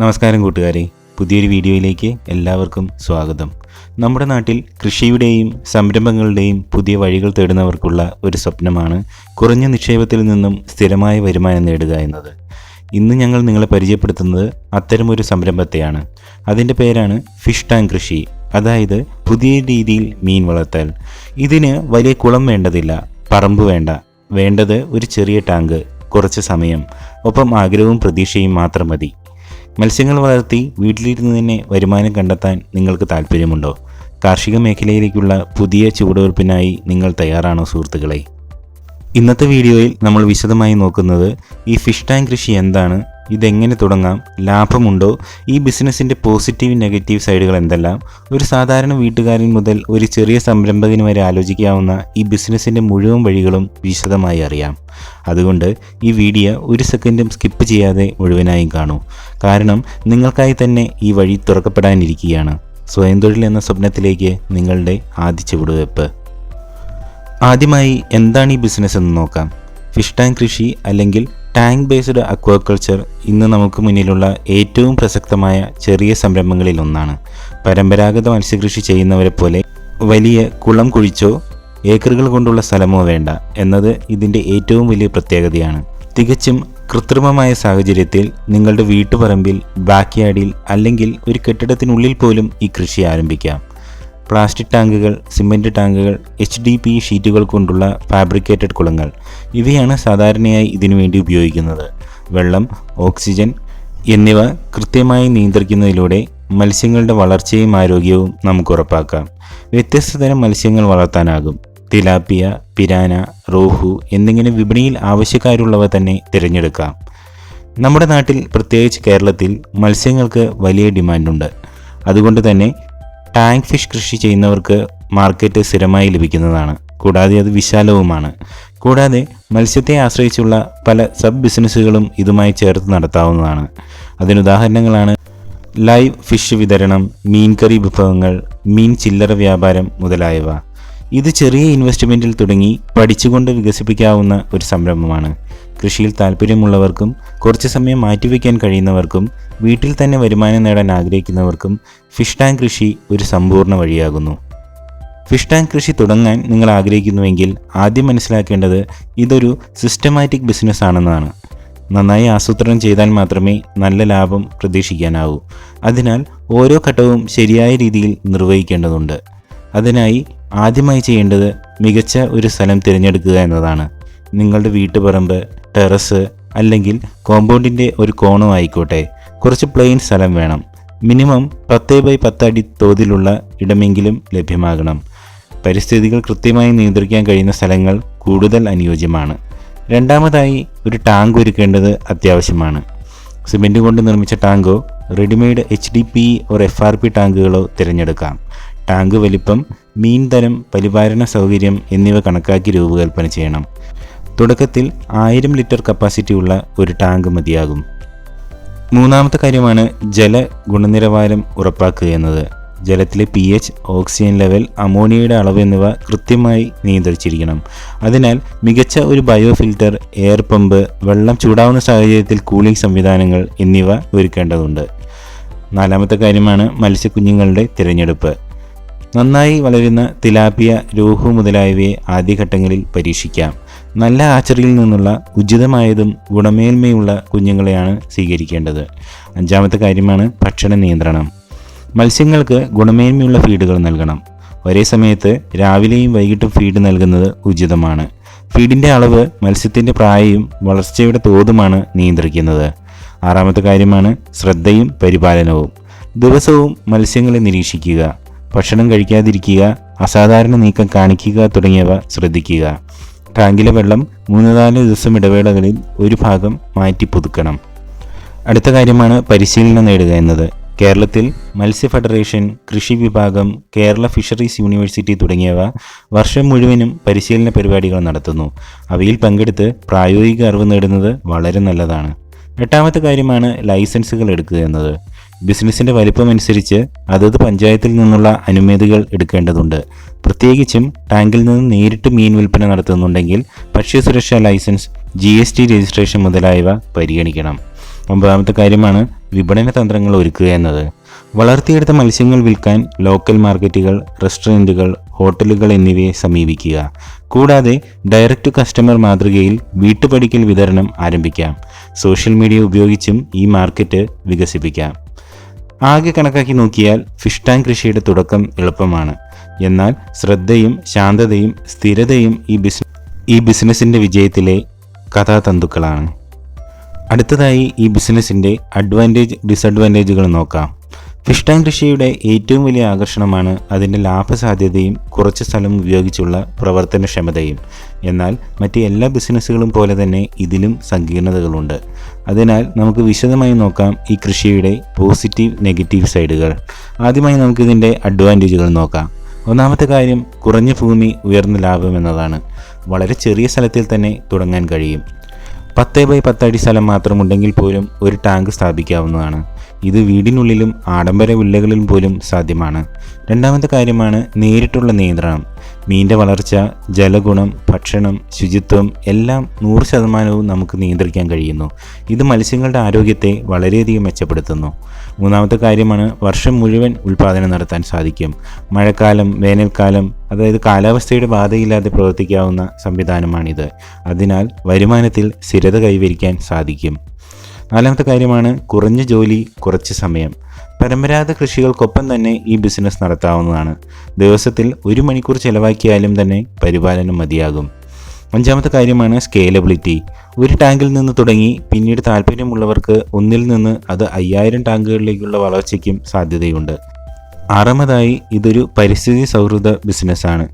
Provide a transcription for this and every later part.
നമസ്കാരം കൂട്ടുകാരെ, പുതിയൊരു വീഡിയോയിലേക്ക് എല്ലാവർക്കും സ്വാഗതം. നമ്മുടെ നാട്ടിൽ കൃഷിയുടെയും സംരംഭങ്ങളുടെയും പുതിയ വഴികൾ തേടുന്നവർക്കുള്ള ഒരു സ്വപ്നമാണ് കുറഞ്ഞ നിക്ഷേപത്തിൽ നിന്നും സ്ഥിരമായ വരുമാനം നേടുക എന്നത്. ഇന്ന് ഞങ്ങൾ നിങ്ങളെ പരിചയപ്പെടുത്തുന്നത് അത്തരമൊരു സംരംഭത്തെയാണ്. അതിൻ്റെ പേരാണ് ഫിഷ് ടാങ്ക് കൃഷി, അതായത് പുതിയ രീതിയിൽ മീൻ വളർത്തൽ. ഇതിന് വലിയ കുളം വേണ്ടതില്ല, പറമ്പ് വേണ്ടത് ഒരു ചെറിയ ടാങ്ക്, കുറച്ച് സമയം, ഒപ്പം ആഗ്രഹവും പ്രതീക്ഷയും മാത്രം മതി. മത്സ്യങ്ങൾ വളർത്തി വീട്ടിലിരുന്ന് തന്നെ വരുമാനം കണ്ടെത്താൻ നിങ്ങൾക്ക് താല്പര്യമുണ്ടോ? കാർഷിക മേഖലയിലേക്കുള്ള പുതിയ ചുവടുവയ്പ്പിനായി നിങ്ങൾ തയ്യാറാണോ സുഹൃത്തുക്കളെ? ഇന്നത്തെ വീഡിയോയിൽ നമ്മൾ വിശദമായി നോക്കുന്നത് ഈ ഫിഷ് ടാങ്ക് കൃഷി എന്താണ്, ഇതെങ്ങനെ തുടങ്ങാം, ലാഭമുണ്ടോ, ഈ ബിസിനസ്സിൻ്റെ പോസിറ്റീവ് നെഗറ്റീവ് സൈഡുകൾ എന്തെല്ലാം, ഒരു സാധാരണ വീട്ടുകാരൻ മുതൽ ഒരു ചെറിയ സംരംഭകന് വരെ ആലോചിക്കാവുന്ന ഈ ബിസിനസ്സിൻ്റെ മുഴുവൻ വഴികളും വിശദമായി അറിയാം. അതുകൊണ്ട് ഈ വീഡിയോ ഒരു സെക്കൻഡും സ്കിപ്പ് ചെയ്യാതെ മുഴുവനായും കാണൂ. കാരണം നിങ്ങൾക്കായി തന്നെ ഈ വഴി തുറക്കപ്പെടാനിരിക്കുകയാണ്. സ്വയം തൊഴിൽ എന്ന സ്വപ്നത്തിലേക്ക് നിങ്ങളുടെ ആദ്യ ചുവടുവയ്പ്പ്. ആദ്യമായി എന്താണ് ഈ ബിസിനസ് എന്ന് നോക്കാം. ഫിഷ് ടാങ്ക് കൃഷി അല്ലെങ്കിൽ ടാങ്ക് ബേസ്ഡ് അക്വാകൾച്ചർ ഇന്ന് നമുക്ക് മുന്നിലുള്ള ഏറ്റവും പ്രസക്തമായ ചെറിയ സംരംഭങ്ങളിൽ ഒന്നാണ്. പരമ്പരാഗത മത്സ്യകൃഷി ചെയ്യുന്നവരെ പോലെ വലിയ കുളം കുഴിച്ചോ ഏക്കറുകൾ കൊണ്ടുള്ള സ്ഥലമോ വേണ്ട എന്നത് ഇതിൻ്റെ ഏറ്റവും വലിയ പ്രത്യേകതയാണ്. തികച്ചും കൃത്രിമമായ സാഹചര്യത്തിൽ നിങ്ങളുടെ വീട്ടുപറമ്പിൽ, ബാക്ക്യാർഡിൽ അല്ലെങ്കിൽ ഒരു കെട്ടിടത്തിനുള്ളിൽ പോലും ഈ കൃഷി ആരംഭിക്കാം. പ്ലാസ്റ്റിക് ടാങ്കുകൾ, സിമൻറ്റ് ടാങ്കുകൾ, HDP ഷീറ്റുകൾ കൊണ്ടുള്ള ഫാബ്രിക്കേറ്റഡ് കുളങ്ങൾ ഇവയാണ് സാധാരണയായി ഇതിനുവേണ്ടി ഉപയോഗിക്കുന്നത്. വെള്ളം, ഓക്സിജൻ എന്നിവ കൃത്യമായി നിയന്ത്രിക്കുന്നതിലൂടെ മത്സ്യങ്ങളുടെ വളർച്ചയും ആരോഗ്യവും നമുക്ക് ഉറപ്പാക്കാം. വ്യത്യസ്ത തരം മത്സ്യങ്ങൾ വളർത്താനാകും. തിലാപ്പിയ, പിരാന, റോഹു എന്നിങ്ങനെ വിപണിയിൽ ആവശ്യക്കാരുള്ളവ തന്നെ തിരഞ്ഞെടുക്കാം. നമ്മുടെ നാട്ടിൽ, പ്രത്യേകിച്ച് കേരളത്തിൽ, മത്സ്യങ്ങൾക്ക് വലിയ ഡിമാൻഡുണ്ട്. അതുകൊണ്ട് തന്നെ ടാങ്ക് ഫിഷ് കൃഷി ചെയ്യുന്നവർക്ക് മാർക്കറ്റ് സ്ഥിരമായി ലഭിക്കുന്നതാണ്. കൂടാതെ അത് വിശാലവുമാണ്. കൂടാതെ മത്സ്യത്തെ ആശ്രയിച്ചുള്ള പല സബ് ബിസിനസ്സുകളും ഇതുമായി ചേർത്ത് നടത്താവുന്നതാണ്. അതിനുദാഹരണങ്ങളാണ് ലൈവ് ഫിഷ് വിതരണം, മീൻ കറി വിഭവങ്ങൾ, മീൻ ചില്ലറ വ്യാപാരം മുതലായവ. ഇത് ചെറിയ ഇൻവെസ്റ്റ്മെൻറ്റിൽ തുടങ്ങി പഠിച്ചുകൊണ്ട് വികസിപ്പിക്കാവുന്ന ഒരു സംരംഭമാണ്. കൃഷിയിൽ താല്പര്യമുള്ളവർക്കും കുറച്ച് സമയം മാറ്റിവെക്കാൻ കഴിയുന്നവർക്കും വീട്ടിൽ തന്നെ വരുമാനം നേടാൻ ആഗ്രഹിക്കുന്നവർക്കും ഫിഷ് ടാങ്ക് കൃഷി ഒരു സമ്പൂർണ്ണ വഴിയാകുന്നു. ഫിഷ് ടാങ്ക് കൃഷി തുടങ്ങാൻ നിങ്ങൾ ആഗ്രഹിക്കുന്നുവെങ്കിൽ ആദ്യം മനസ്സിലാക്കേണ്ടത് ഇതൊരു സിസ്റ്റമാറ്റിക് ബിസിനസ് ആണെന്നാണ്. നന്നായി ആസൂത്രണം ചെയ്താൽ മാത്രമേ നല്ല ലാഭം പ്രതീക്ഷിക്കാനാവൂ. അതിനാൽ ഓരോ ഘട്ടവും ശരിയായ രീതിയിൽ നിർവഹിക്കേണ്ടതുണ്ട്. അതിനായി ആദ്യമായി ചെയ്യേണ്ടത് മികച്ച ഒരു സ്ഥലം തിരഞ്ഞെടുക്കുക എന്നതാണ്. നിങ്ങളുടെ വീട്ടുപറമ്പ്, ടെറസ് അല്ലെങ്കിൽ കോമ്പൗണ്ടിൻ്റെ ഒരു കോണോ ആയിക്കോട്ടെ, കുറച്ച് പ്ലെയിൻ സ്ഥലം വേണം. മിനിമം 10x10 അടി തോതിലുള്ള ഇടമെങ്കിലും ലഭ്യമാകണം. പരിസ്ഥിതികൾ കൃത്യമായി നിയന്ത്രിക്കാൻ കഴിയുന്ന സ്ഥലങ്ങൾ കൂടുതൽ അനുയോജ്യമാണ്. രണ്ടാമതായി ഒരു ടാങ്ക് ഒരുക്കേണ്ടത് അത്യാവശ്യമാണ്. സിമെൻറ്റ് കൊണ്ട് നിർമ്മിച്ച ടാങ്കോ റെഡിമെയ്ഡ് HDP FRP ടാങ്കുകളോ തിരഞ്ഞെടുക്കാം. ടാങ്ക് വലിപ്പം, മീൻ തരം, പരിപാലന സൗകര്യം എന്നിവ കണക്കാക്കി രൂപകൽപ്പന ചെയ്യണം. തുടക്കത്തിൽ 1000 ലിറ്റർ കപ്പാസിറ്റിയുള്ള ഒരു ടാങ്ക് മതിയാകും. മൂന്നാമത്തെ കാര്യമാണ് ജല ഗുണനിലവാരം ഉറപ്പാക്കുക എന്നത്. ജലത്തിലെ pH, ഓക്സിജൻ ലെവൽ, അമോണിയയുടെ അളവ് എന്നിവ കൃത്യമായി നിയന്ത്രിച്ചിരിക്കണം. അതിനാൽ മികച്ച ഒരു ബയോ ഫിൽറ്റർ, എയർ പമ്പ്, വെള്ളം ചൂടാവുന്ന സാഹചര്യത്തിൽ കൂളിംഗ് സംവിധാനങ്ങൾ എന്നിവ ഒരുക്കേണ്ടതുണ്ട്. നാലാമത്തെ കാര്യമാണ് മത്സ്യക്കുഞ്ഞുങ്ങളുടെ തിരഞ്ഞെടുപ്പ്. നന്നായി വളരുന്ന തിലാപ്പിയ, രോഹു മുതലായവയെ ആദ്യഘട്ടങ്ങളിൽ പരീക്ഷിക്കാം. നല്ല ആച്ചറിയിൽ നിന്നുള്ള ഉചിതമായതും ഗുണമേന്മയുള്ള കുഞ്ഞുങ്ങളെയാണ് സ്വീകരിക്കേണ്ടത്. അഞ്ചാമത്തെ കാര്യമാണ് ഭക്ഷണ നിയന്ത്രണം. മത്സ്യങ്ങൾക്ക് ഗുണമേന്മയുള്ള ഫീഡുകൾ നൽകണം. ഒരേ സമയത്ത് രാവിലെയും വൈകിട്ടും ഫീഡ് നൽകുന്നത് ഉചിതമാണ്. ഫീഡിൻ്റെ അളവ് മത്സ്യത്തിൻ്റെ പ്രായവും വളർച്ചയുടെ തോതുമാണ് നിയന്ത്രിക്കുന്നത്. ആറാമത്തെ കാര്യമാണ് ശ്രദ്ധയും പരിപാലനവും. ദിവസവും മത്സ്യങ്ങളെ നിരീക്ഷിക്കുക, ഭക്ഷണം കഴിക്കാതിരിക്കുക, അസാധാരണ നീക്കം കാണിക്കുക തുടങ്ങിയവ ശ്രദ്ധിക്കുക. ടാങ്കിലെ വെള്ളം 3-4 ദിവസം ഇടവേളകളിൽ ഒരു ഭാഗം മാറ്റി പുതുക്കണം. അടുത്ത കാര്യമാണ് പരിശീലനം നേടുക എന്നത്. കേരളത്തിൽ മത്സ്യ ഫെഡറേഷൻ, കൃഷി വിഭാഗം, കേരള ഫിഷറീസ് യൂണിവേഴ്സിറ്റി തുടങ്ങിയവ വർഷം മുഴുവനും പരിശീലന പരിപാടികൾ നടത്തുന്നു. അവയിൽ പങ്കെടുത്ത് പ്രായോഗിക അറിവ് നേടുന്നത് വളരെ നല്ലതാണ്. എട്ടാമത്തെ കാര്യമാണ് ലൈസൻസുകൾ എടുക്കുക എന്നത്. ബിസിനസ്സിൻ്റെ വലിപ്പമനുസരിച്ച് അതത് പഞ്ചായത്തിൽ നിന്നുള്ള അനുമതികൾ എടുക്കേണ്ടതുണ്ട്. പ്രത്യേകിച്ചും ടാങ്കിൽ നിന്ന് നേരിട്ട് മീൻ വിൽപ്പന നടത്തുന്നുണ്ടെങ്കിൽ ഭക്ഷ്യസുരക്ഷാ ലൈസൻസ്, GST രജിസ്ട്രേഷൻ മുതലായവ പരിഗണിക്കണം. ഒമ്പതാമത്തെ കാര്യമാണ് വിപണന തന്ത്രങ്ങൾ ഒരുക്കുക എന്നത്. വളർത്തിയെടുത്ത മത്സ്യങ്ങൾ വിൽക്കാൻ ലോക്കൽ മാർക്കറ്റുകൾ, റെസ്റ്റോറൻറ്റുകൾ, ഹോട്ടലുകൾ എന്നിവയെ സമീപിക്കുക. കൂടാതെ ഡയറക്റ്റ് ടു കസ്റ്റമർ മാതൃകയിൽ വീട്ടുപടിക്കൽ വിതരണം ആരംഭിക്കാം. സോഷ്യൽ മീഡിയ ഉപയോഗിച്ചും ഈ മാർക്കറ്റ് വികസിപ്പിക്കാം. ആകെ കണക്കാക്കി നോക്കിയാൽ ഫിഷ് ടാങ്ക് കൃഷിയുടെ തുടക്കം എളുപ്പമാണ്. എന്നാൽ ശ്രദ്ധയും ശാന്തതയും സ്ഥിരതയും ഈ ബിസിനസ്സിൻ്റെ വിജയത്തിലെ കഥാതന്തുക്കളാണ്. അടുത്തതായി ഈ ബിസിനസ്സിൻ്റെ ഡിസഡ്വാൻറ്റേജുകൾ നോക്കാം. ഫിഷ് ടാങ്ക് കൃഷിയുടെ ഏറ്റവും വലിയ ആകർഷണമാണ് അതിൻ്റെ ലാഭസാധ്യതയും കുറച്ച് സ്ഥലം ഉപയോഗിച്ചുള്ള പ്രവർത്തനക്ഷമതയും. എന്നാൽ മറ്റ് എല്ലാ ബിസിനസ്സുകളും പോലെ തന്നെ ഇതിലും സങ്കീർണതകളുണ്ട്. അതിനാൽ നമുക്ക് വിശദമായി നോക്കാം ഈ കൃഷിയുടെ പോസിറ്റീവ്, നെഗറ്റീവ് സൈഡുകൾ. ആദ്യമായി നമുക്കിതിൻ്റെ അഡ്വാൻറ്റേജുകൾ നോക്കാം. ഒന്നാമത്തെ കാര്യം കുറഞ്ഞ ഭൂമി ഉയർന്ന ലാഭം എന്നതാണ്. വളരെ ചെറിയ സ്ഥലത്തിൽ തന്നെ തുടങ്ങാൻ കഴിയും. 10x10 അടി സ്ഥലം മാത്രമുണ്ടെങ്കിൽ പോലും ഒരു ടാങ്ക് സ്ഥാപിക്കാവുന്നതാണ്. ഇത് വീടിനുള്ളിലും ആഡംബര വില്ലകളിലും പോലും സാധ്യമാണ്. രണ്ടാമത്തെ കാര്യമാണ് നേരിട്ടുള്ള നിയന്ത്രണം. മീനിൻ്റെ വളർച്ച, ജലഗുണം, ഭക്ഷണം, ശുചിത്വം എല്ലാം 100% നമുക്ക് നിയന്ത്രിക്കാൻ കഴിയുന്നു. ഇത് മത്സ്യങ്ങളുടെ ആരോഗ്യത്തെ വളരെയധികം മെച്ചപ്പെടുത്തുന്നു. മൂന്നാമത്തെ കാര്യമാണ് വർഷം മുഴുവൻ ഉൽപ്പാദനം നടത്താൻ സാധിക്കും. മഴക്കാലം, വേനൽക്കാലം, അതായത് കാലാവസ്ഥയുടെ ബാധയില്ലാതെ പ്രവർത്തിക്കാവുന്ന സംവിധാനമാണിത്. അതിനാൽ വരുമാനത്തിൽ സ്ഥിരത കൈവരിക്കാൻ സാധിക്കും. നാലാമത്തെ കാര്യമാണ് കുറഞ്ഞ ജോലി, കുറച്ച് സമയം. പരമ്പരാഗത കൃഷികൾക്കൊപ്പം തന്നെ ഈ ബിസിനസ് നടത്താവുന്നതാണ്. ദിവസത്തിൽ 1 മണിക്കൂർ ചിലവാക്കിയാലും തന്നെ പരിപാലനം മതിയാകും. അഞ്ചാമത്തെ കാര്യമാണ് സ്കേലബിലിറ്റി. ഒരു ടാങ്കിൽ നിന്ന് തുടങ്ങി പിന്നീട് താല്പര്യമുള്ളവർക്ക് ഒന്നിൽ നിന്ന് അത് 5000 ടാങ്കുകളിലേക്കുള്ള വളർച്ചയ്ക്കും സാധ്യതയുണ്ട്. ആറാമതായി ഇതൊരു പരിസ്ഥിതി സൗഹൃദ ബിസിനസ്സാണ്.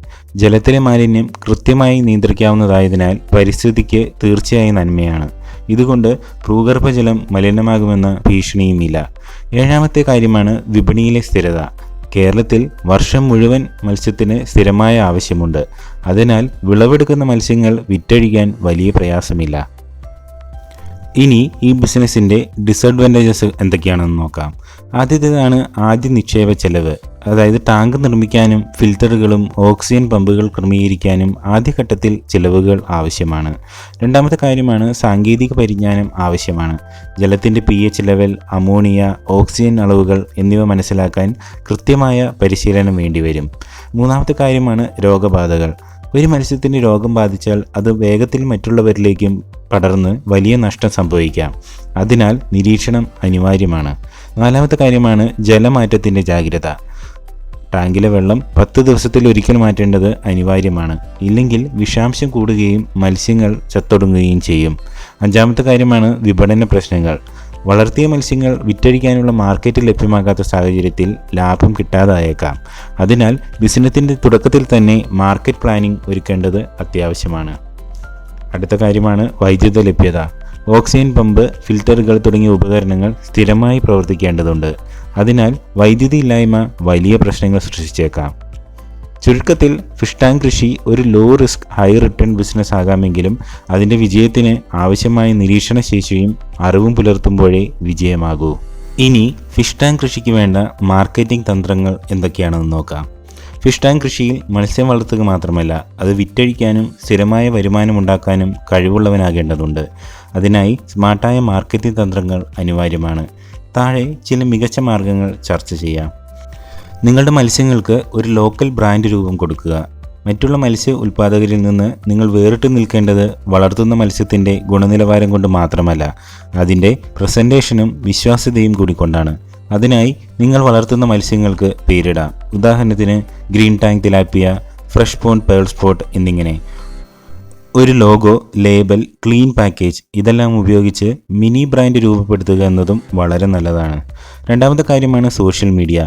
ജലത്തിലെ മാലിന്യം കൃത്യമായി നിയന്ത്രിക്കാവുന്നതായതിനാൽ പരിസ്ഥിതിക്ക് തീർച്ചയായും നന്മയാണ്. ഇതുകൊണ്ട് ഭൂഗർഭജലം മലിനമാകുമെന്ന ഭീഷണിയുമില്ല. ഏഴാമത്തെ കാര്യമാണ് വിപണിയിലെ സ്ഥിരത. കേരളത്തിൽ വർഷം മുഴുവൻ മത്സ്യത്തിന് സ്ഥിരമായ ആവശ്യമുണ്ട്. അതിനാൽ വിളവെടുക്കുന്ന മത്സ്യങ്ങൾ വിറ്റഴിക്കാൻ വലിയ പ്രയാസമില്ല. ഇനി ഈ ബിസിനസ്സിൻ്റെ ഡിസഡ്വാൻറ്റേജസ് എന്തൊക്കെയാണെന്ന് നോക്കാം. ആദ്യത്തേതാണ് ആദ്യ നിക്ഷേപ ചെലവ്. അതായത് ടാങ്ക് നിർമ്മിക്കാനും ഫിൽറ്ററുകളും ഓക്സിജൻ പമ്പുകൾ ക്രമീകരിക്കാനും ആദ്യഘട്ടത്തിൽ ചിലവുകൾ ആവശ്യമാണ്. രണ്ടാമത്തെ കാര്യമാണ് സാങ്കേതിക പരിജ്ഞാനം ആവശ്യമാണ്. ജലത്തിൻ്റെ pH ലെവൽ, അമോണിയ, ഓക്സിജൻ അളവുകൾ എന്നിവ മനസ്സിലാക്കാൻ കൃത്യമായ പരിശീലനം വേണ്ടിവരും. മൂന്നാമത്തെ കാര്യമാണ് രോഗബാധകൾ. ഒരു മത്സ്യത്തിന് രോഗം ബാധിച്ചാൽ അത് വേഗത്തിൽ മറ്റുള്ളവരിലേക്കും പടർന്ന് വലിയ നഷ്ടം സംഭവിക്കാം. അതിനാൽ നിരീക്ഷണം അനിവാര്യമാണ്. നാലാമത്തെ കാര്യമാണ് ജലമാറ്റത്തിൻ്റെ ജാഗ്രത. ടാങ്കിലെ വെള്ളം 10 ദിവസത്തിൽ ഒരിക്കൽ മാറ്റേണ്ടത് അനിവാര്യമാണ്. ഇല്ലെങ്കിൽ വിഷാംശം കൂടുകയും മത്സ്യങ്ങൾ ചത്തൊടുങ്ങുകയും ചെയ്യും. അഞ്ചാമത്തെ കാര്യമാണ് വിപണന പ്രശ്നങ്ങൾ. വളർത്തിയ മത്സ്യങ്ങൾ വിറ്റഴിക്കാനുള്ള മാർക്കറ്റ് ലഭ്യമാകാത്ത സാഹചര്യത്തിൽ ലാഭം കിട്ടാതായേക്കാം. അതിനാൽ ബിസിനസ്സിൻ്റെ തുടക്കത്തിൽ തന്നെ മാർക്കറ്റ് പ്ലാനിംഗ് ഒരുക്കേണ്ടത് അത്യാവശ്യമാണ്. അടുത്ത കാര്യമാണ് വൈദ്യുത ലഭ്യത. ഓക്സിജൻ പമ്പ്, ഫിൽറ്ററുകൾ തുടങ്ങിയ ഉപകരണങ്ങൾ സ്ഥിരമായി പ്രവർത്തിക്കേണ്ടതുണ്ട്. അതിനാൽ വൈദ്യുതി ഇല്ലായ്മ വലിയ പ്രശ്നങ്ങൾ സൃഷ്ടിച്ചേക്കാം. ചുരുക്കത്തിൽ ഫിഷ് ടാങ്ക് കൃഷി ഒരു low risk high return business ആകാമെങ്കിലും അതിൻ്റെ വിജയത്തിന് ആവശ്യമായ നിരീക്ഷണശേഷിയും അറിവും പുലർത്തുമ്പോഴേ വിജയമാകൂ. ഇനി ഫിഷ് ടാങ്ക് കൃഷിക്ക് വേണ്ട മാർക്കറ്റിംഗ് തന്ത്രങ്ങൾ എന്തൊക്കെയാണെന്ന് നോക്കാം. ഫിഷ് ടാങ്ക് കൃഷിയിൽ മത്സ്യം വളർത്തുക മാത്രമല്ല, അത് വിറ്റഴിക്കാനും സ്ഥിരമായ വരുമാനമുണ്ടാക്കാനും കഴിവുള്ളവനാകേണ്ടതുണ്ട്. അതിനായി സ്മാർട്ടായ മാർക്കറ്റിംഗ് തന്ത്രങ്ങൾ അനിവാര്യമാണ്. താഴെ ചില മികച്ച മാർഗങ്ങൾ ചർച്ച ചെയ്യാം. നിങ്ങളുടെ മത്സ്യങ്ങൾക്ക് ഒരു ലോക്കൽ ബ്രാൻഡ് രൂപം കൊടുക്കുക. മറ്റുള്ള മത്സ്യ ഉൽപ്പാദകരിൽ നിന്ന് നിങ്ങൾ വേറിട്ട് നിൽക്കേണ്ടത് വളർത്തുന്ന മത്സ്യത്തിൻ്റെ ഗുണനിലവാരം കൊണ്ട് മാത്രമല്ല, അതിൻ്റെ പ്രസൻറ്റേഷനും വിശ്വാസ്യതയും കൂടി കൊണ്ടാണ്. അതിനായി നിങ്ങൾ വളർത്തുന്ന മത്സ്യങ്ങൾക്ക് പേരിടാം. ഉദാഹരണത്തിന് green tank tilapia, fresh pond pearl spot എന്നിങ്ങനെ. ഒരു ലോഗോ, ലേബൽ, ക്ലീൻ പാക്കേജ് ഇതെല്ലാം ഉപയോഗിച്ച് മിനി ബ്രാൻഡ് രൂപപ്പെടുത്തുക എന്നതും വളരെ നല്ലതാണ്. രണ്ടാമത്തെ കാര്യമാണ് സോഷ്യൽ മീഡിയ.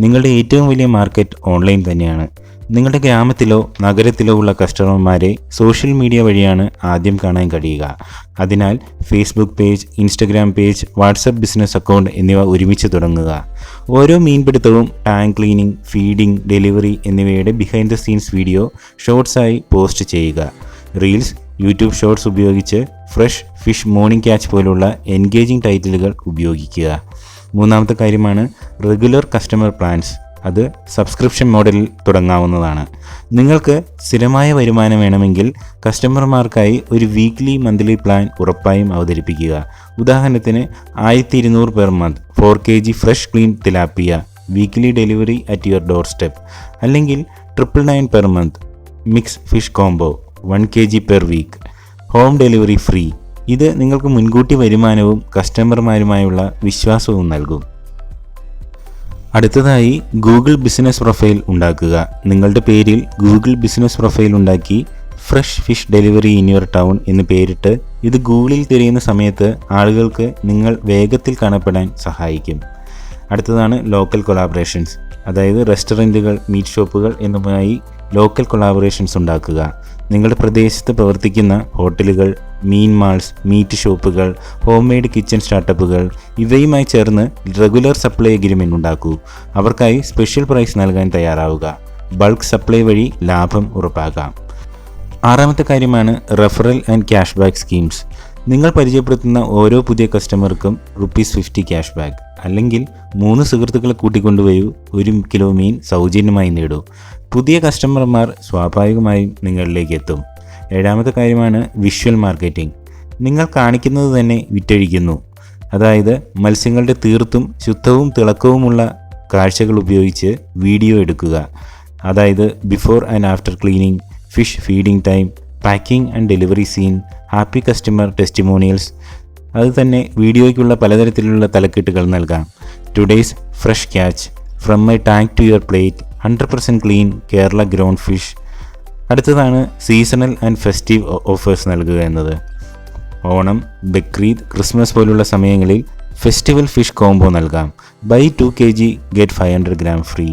നിങ്ങളുടെ ഏറ്റവും വലിയ മാർക്കറ്റ് ഓൺലൈൻ തന്നെയാണ്. നിങ്ങളുടെ ഗ്രാമത്തിലോ നഗരത്തിലോ ഉള്ള കസ്റ്റമർമാരെ സോഷ്യൽ മീഡിയ വഴിയാണ് ആദ്യം കാണാൻ കഴിയുക. അതിനാൽ Facebook page, Instagram page, WhatsApp business account എന്നിവ ഒരുമിച്ച് തുടങ്ങുക. ഓരോ മീൻപിടുത്തവും, ടാങ്ക് ക്ലീനിങ്, ഫീഡിംഗ്, ഡെലിവറി എന്നിവയുടെ ബിഹൈൻഡ് ദ സീൻസ് വീഡിയോ ഷോർട്സായി പോസ്റ്റ് ചെയ്യുക. റീൽസ്, യൂട്യൂബ് ഷോർട്സ് ഉപയോഗിച്ച് ഫ്രഷ് ഫിഷ് മോർണിംഗ് ക്യാച്ച് പോലുള്ള എൻഗേജിംഗ് ടൈറ്റിലുകൾ ഉപയോഗിക്കുക. മൂന്നാമത്തെ കാര്യമാണ് റെഗുലർ കസ്റ്റമർ പ്ലാൻസ്. അത് സബ്സ്ക്രിപ്ഷൻ മോഡലിൽ തുടങ്ങാവുന്നതാണ്. നിങ്ങൾക്ക് സ്ഥിരമായ വരുമാനം വേണമെങ്കിൽ കസ്റ്റമർമാർക്കായി ഒരു വീക്ക്ലി മന്ത്ലി പ്ലാൻ ഉറപ്പായും അവതരിപ്പിക്കുക. ഉദാഹരണത്തിന് 1200 per month 4 kg fresh clean tilapia, weekly delivery at your door step. അല്ലെങ്കിൽ 999 per month mix fish combo 1 kg per week, home delivery free. ഇത് നിങ്ങൾക്ക് മുൻകൂട്ടി വരുമാനവും കസ്റ്റമർമാരുമായുള്ള വിശ്വാസവും നൽകും. അടുത്തതായി ഗൂഗിൾ ബിസിനസ് പ്രൊഫൈൽ ഉണ്ടാക്കുക. നിങ്ങളുടെ പേരിൽ ഗൂഗിൾ ബിസിനസ് പ്രൊഫൈൽ ഉണ്ടാക്കി fresh fish delivery in your town എന്ന് പേരിട്ട് ഇത് ഗൂഗിളിൽ തിരയുന്ന സമയത്ത് ആളുകൾക്ക് നിങ്ങൾ വേഗത്തിൽ കാണപ്പെടാൻ സഹായിക്കും. അടുത്തതാണ് ലോക്കൽ കൊളാബറേഷൻസ്, അതായത് റെസ്റ്റോറൻറ്റുകൾ, മീറ്റ് ഷോപ്പുകൾ എന്നിവയുമായി ലോക്കൽ കൊളാബറേഷൻസ് ഉണ്ടാക്കുക. നിങ്ങളുടെ പ്രദേശത്ത് പ്രവർത്തിക്കുന്ന ഹോട്ടലുകൾ, മീൻ മാൾസ്, മീറ്റ് ഷോപ്പുകൾ, ഹോം മെയ്ഡ് കിച്ചൺ സ്റ്റാർട്ടപ്പുകൾ ഇവയുമായി ചേർന്ന് റെഗുലർ സപ്ലൈ എഗ്രിമെൻ്റ് ഉണ്ടാക്കൂ. അവർക്കായി സ്പെഷ്യൽ പ്രൈസ് നൽകാൻ തയ്യാറാവുക. ബൾക്ക് സപ്ലൈ വഴി ലാഭം ഉറപ്പാക്കാം. ആറാമത്തെ കാര്യമാണ് referral and cash back schemes. നിങ്ങൾ പരിചയപ്പെടുത്തുന്ന ഓരോ പുതിയ കസ്റ്റമർക്കും ₹50 ക്യാഷ് ബാക്ക്, അല്ലെങ്കിൽ 3 സുഹൃത്തുക്കളെ കൂട്ടിക്കൊണ്ടുവരൂ, 1 കിലോ മീൻ സൗജന്യമായി നേടൂ. പുതിയ കസ്റ്റമർമാർ സ്വാഭാവികമായും നിങ്ങളിലേക്ക് എത്തും. ഏഴാമത്തെ കാര്യമാണ് വിഷ്വൽ മാർക്കറ്റിംഗ്. നിങ്ങൾ കാണിക്കുന്നത് തന്നെ വിറ്റഴിക്കുന്നു. അതായത് മത്സ്യങ്ങളുടെ തീർത്തും ശുദ്ധവും തിളക്കവുമുള്ള കാഴ്ചകൾ ഉപയോഗിച്ച് വീഡിയോ എടുക്കുക. അതായത് before and after cleaning, fish feeding time, packing and delivery scene, happy customer testimonials. അതുതന്നെ വീഡിയോയ്ക്കുള്ള പലതരത്തിലുള്ള തലക്കെട്ടുകൾ നൽകാം. Today's fresh catch, from my tank to your plate, 100% clean Kerala ground fish. അടുത്തതാണ് സീസണൽ ആൻഡ് ഫെസ്റ്റീവ് ഓഫേഴ്സ് നൽകുക എന്നത്. ഓണം, ബക്രീദ്, ക്രിസ്മസ് പോലുള്ള സമയങ്ങളിൽ ഫെസ്റ്റിവൽ ഫിഷ് കോംബോ നൽകാം. Buy 2 kg get 500 gram free,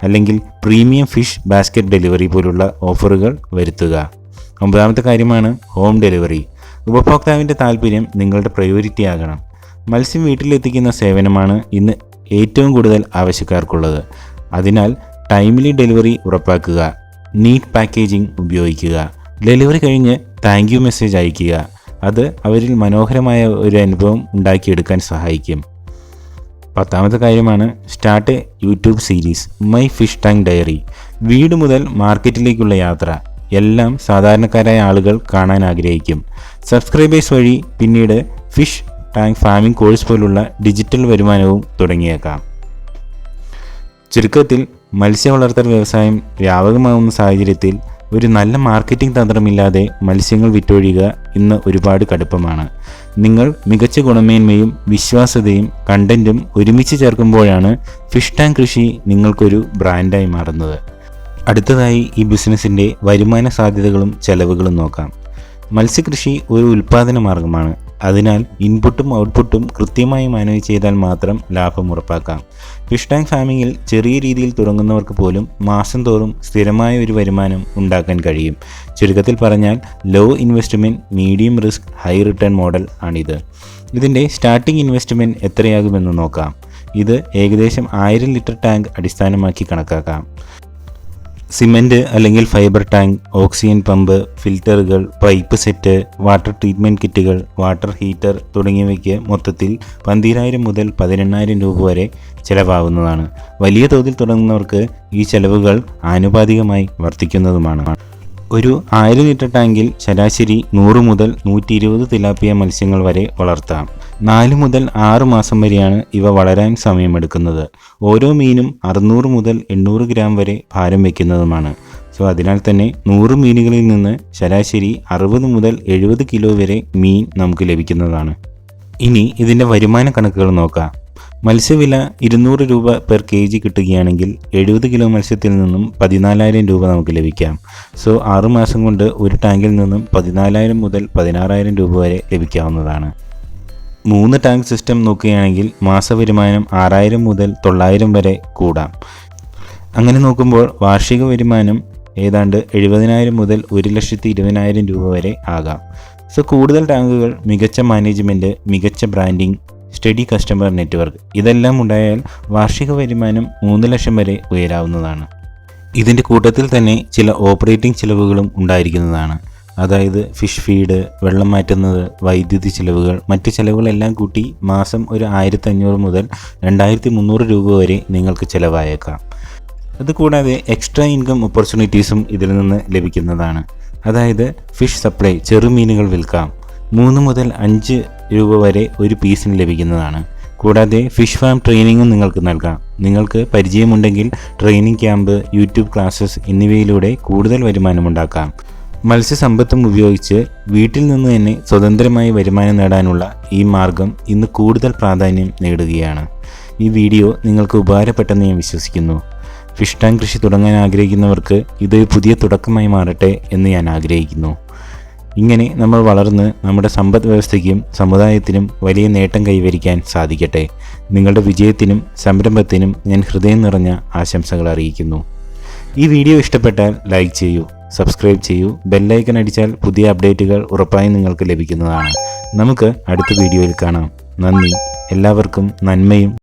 അല്ലെങ്കിൽ പ്രീമിയം ഫിഷ് ബാസ്ക്കറ്റ് ഡെലിവറി പോലുള്ള ഓഫറുകൾ വരുത്തുക. 9ാമത്തെ കാര്യമാണ് ഹോം ഡെലിവറി. ഉപഭോക്താവിൻ്റെ താല്പര്യം നിങ്ങളുടെ പ്രയോറിറ്റി ആകണം. മത്സ്യം വീട്ടിലെത്തിക്കുന്ന സേവനമാണ് ഇന്ന് ഏറ്റവും കൂടുതൽ ആവശ്യക്കാർക്കുള്ളത്. അതിനാൽ ടൈംലി ഡെലിവറി ഉറപ്പാക്കുക. നീറ്റ് പാക്കേജിംഗ് ഉപയോഗിക്കുക. ഡെലിവറി കഴിഞ്ഞ് താങ്ക് യു മെസ്സേജ് അയയ്ക്കുക. അത് അവരിൽ മനോഹരമായ ഒരു അനുഭവം ഉണ്ടാക്കിയെടുക്കാൻ സഹായിക്കും. 10ാമത്തെ കാര്യമാണ് start YouTube series my fish tank diary. വീട് മുതൽ മാർക്കറ്റിലേക്കുള്ള യാത്ര എല്ലാം സാധാരണക്കാരായ ആളുകൾ കാണാൻ ആഗ്രഹിക്കും. സബ്സ്ക്രൈബേഴ്സ് വഴി പിന്നീട് ഫിഷ് ടാങ്ക് ഫാമിംഗ് കോഴ്സ് പോലുള്ള ഡിജിറ്റൽ വരുമാനവും തുടങ്ങിയേക്കാം. ചുരുക്കത്തിൽ മത്സ്യ വളർത്തൽ വ്യവസായം വ്യാപകമാകുന്ന സാഹചര്യത്തിൽ ഒരു നല്ല മാർക്കറ്റിംഗ് തന്ത്രമില്ലാതെ മത്സ്യങ്ങൾ വിറ്റൊഴിയുക ഇന്ന് ഒരുപാട് കടുപ്പമാണ്. നിങ്ങൾ മികച്ച ഗുണമേന്മയും വിശ്വാസ്യതയും കണ്ടന്റും ഒരുമിച്ച് ചേർക്കുമ്പോഴാണ് ഫിഷ് ടാങ്ക് കൃഷി നിങ്ങൾക്കൊരു ബ്രാൻഡായി മാറുന്നത്. അടുത്തതായി ഈ ബിസിനസ്സിൻ്റെ വരുമാന സാധ്യതകളും ചെലവുകളും നോക്കാം. മത്സ്യകൃഷി ഒരു ഉൽപ്പാദന മാർഗമാണ്. അതിനാൽ ഇൻപുട്ടും ഔട്ട്പുട്ടും കൃത്യമായി മാനേജ് ചെയ്താൽ മാത്രം ലാഭം ഉറപ്പാക്കാം. ഫിഷ് ടാങ്ക് ഫാമിങ്ങിൽ ചെറിയ രീതിയിൽ തുടങ്ങുന്നവർക്ക് പോലും മാസം തോറും സ്ഥിരമായ ഒരു വരുമാനം ഉണ്ടാക്കാൻ കഴിയും. ചുരുക്കത്തിൽ പറഞ്ഞാൽ low investment, medium risk, high return model ആണിത്. ഇതിൻ്റെ സ്റ്റാർട്ടിംഗ് ഇൻവെസ്റ്റ്മെൻറ്റ് എത്രയാകുമെന്ന് നോക്കാം. ഇത് ഏകദേശം 1000 ലിറ്റർ ടാങ്ക് അടിസ്ഥാനമാക്കി കണക്കാക്കാം. സിമൻറ്റ് അല്ലെങ്കിൽ ഫൈബർ ടാങ്ക്, ഓക്സിജൻ പമ്പ്, ഫിൽറ്ററുകൾ, പൈപ്പ് സെറ്റ്, വാട്ടർ ട്രീറ്റ്മെൻറ്റ് കിറ്റുകൾ, വാട്ടർ ഹീറ്റർ തുടങ്ങിയവയ്ക്ക് മൊത്തത്തിൽ 12,000 മുതൽ 18,000 രൂപ വരെ ചിലവാകുന്നതാണ്. വലിയ തോതിൽ തുടങ്ങുന്നവർക്ക് ഈ ചെലവുകൾ ആനുപാതികമായി വർദ്ധിക്കുന്നതുമാണ്. ഒരു 1000 ലിറ്റർ ടാങ്കിൽ ശരാശരി 100 മുതൽ 120 തിലാപ്പിയ മത്സ്യങ്ങൾ വരെ വളർത്താം. 4 മുതൽ 6 മാസം വരെയാണ് ഇവ വളരാൻ സമയമെടുക്കുന്നത്. ഓരോ മീനും 600 മുതൽ 800 ഗ്രാം വരെ ഭാരം വയ്ക്കുന്നതുമാണ്. അതിനാൽ തന്നെ 100 മീനുകളിൽ നിന്ന് ശരാശരി 60 മുതൽ 70 കിലോ വരെ മീൻ നമുക്ക് ലഭിക്കുന്നതാണ്. ഇനി ഇതിൻ്റെ വരുമാന കണക്കുകൾ നോക്കാം. മത്സ്യവില 200 രൂപ പെർ kg കിട്ടുകയാണെങ്കിൽ 70 കിലോ മത്സ്യത്തിൽ നിന്നും 14,000 രൂപ നമുക്ക് ലഭിക്കാം. 6 മാസം കൊണ്ട് ഒരു ടാങ്കിൽ നിന്നും 14,000 മുതൽ 16,000 രൂപ വരെ ലഭിക്കാവുന്നതാണ്. 3 ടാങ്ക് സിസ്റ്റം നോക്കുകയാണെങ്കിൽ മാസവരുമാനം 6,000 മുതൽ 9,000 വരെ കൂടാം. അങ്ങനെ നോക്കുമ്പോൾ വാർഷിക വരുമാനം ഏതാണ്ട് 70,000 മുതൽ 1,20,000 രൂപ വരെ ആകാം. കൂടുതൽ ടാങ്കുകൾ, മികച്ച മാനേജ്മെൻറ്റ്, മികച്ച ബ്രാൻഡിംഗ്, സ്റ്റഡി കസ്റ്റമർ നെറ്റ്വർക്ക് ഇതെല്ലാം ഉണ്ടായാൽ വാർഷിക വരുമാനം 3 ലക്ഷം വരെ ഉയരാവുന്നതാണ്. ഇതിൻ്റെ കൂട്ടത്തിൽ തന്നെ ചില ഓപ്പറേറ്റിംഗ് ചിലവുകളും ഉണ്ടായിരിക്കുന്നതാണ്. അതായത് ഫിഷ് ഫീഡ്, വെള്ളം മാറ്റുന്നത്, വൈദ്യുതി ചിലവുകൾ, മറ്റ് ചിലവുകളെല്ലാം കൂട്ടി മാസം ഒരു 1,500 മുതൽ 2,300 രൂപ വരെ നിങ്ങൾക്ക് ചിലവായേക്കാം. അതുകൂടാതെ എക്സ്ട്രാ ഇൻകം ഓപ്പർച്യൂണിറ്റീസും ഇതിൽ നിന്ന് ലഭിക്കുന്നതാണ്. അതായത് ഫിഷ് സപ്ലൈ, ചെറുമീനുകൾ വിൽക്കാം. 3 മുതൽ 5 രൂപ വരെ ഒരു പീസിന് ലഭിക്കുന്നതാണ്. കൂടാതെ ഫിഷ് ഫാം ട്രെയിനിങ്ങും നിങ്ങൾക്ക് നൽകാം. നിങ്ങൾക്ക് പരിചയമുണ്ടെങ്കിൽ ട്രെയിനിങ് ക്യാമ്പ്, യൂട്യൂബ് ക്ലാസ്സസ് എന്നിവയിലൂടെ കൂടുതൽ വരുമാനമുണ്ടാക്കാം. മത്സ്യസമ്പത്തും ഉപയോഗിച്ച് വീട്ടിൽ നിന്ന് തന്നെ സ്വതന്ത്രമായി വരുമാനം നേടാനുള്ള ഈ മാർഗം ഇന്ന് കൂടുതൽ പ്രാധാന്യം നേടുകയാണ്. ഈ വീഡിയോ നിങ്ങൾക്ക് ഉപകാരപ്പെട്ടെന്ന് ഞാൻ വിശ്വസിക്കുന്നു. ഫിഷ് ടാങ്ക് കൃഷി തുടങ്ങാൻ ആഗ്രഹിക്കുന്നവർക്ക് ഇതൊരു പുതിയ തുടക്കമായി മാറട്ടെ എന്ന് ഞാൻ ആഗ്രഹിക്കുന്നു. ഇങ്ങനെ നമ്മൾ വളർന്ന് നമ്മുടെ സമ്പദ് വ്യവസ്ഥയ്ക്കും സമുദായത്തിനും വലിയ നേട്ടം കൈവരിക്കാൻ സാധിക്കട്ടെ. നിങ്ങളുടെ വിജയത്തിനും സംരംഭത്തിനും ഞാൻ ഹൃദയം നിറഞ്ഞ ആശംസകൾ അറിയിക്കുന്നു. ഈ വീഡിയോ ഇഷ്ടപ്പെട്ടാൽ ലൈക്ക് ചെയ്യൂ, സബ്സ്ക്രൈബ് ചെയ്യൂ. ബെല്ലൈക്കൺ അടിച്ചാൽ പുതിയ അപ്ഡേറ്റുകൾ ഉറപ്പായും നിങ്ങൾക്ക് ലഭിക്കുന്നതാണ്. നമുക്ക് അടുത്ത വീഡിയോയിൽ കാണാം. നന്ദി. എല്ലാവർക്കും നന്മയും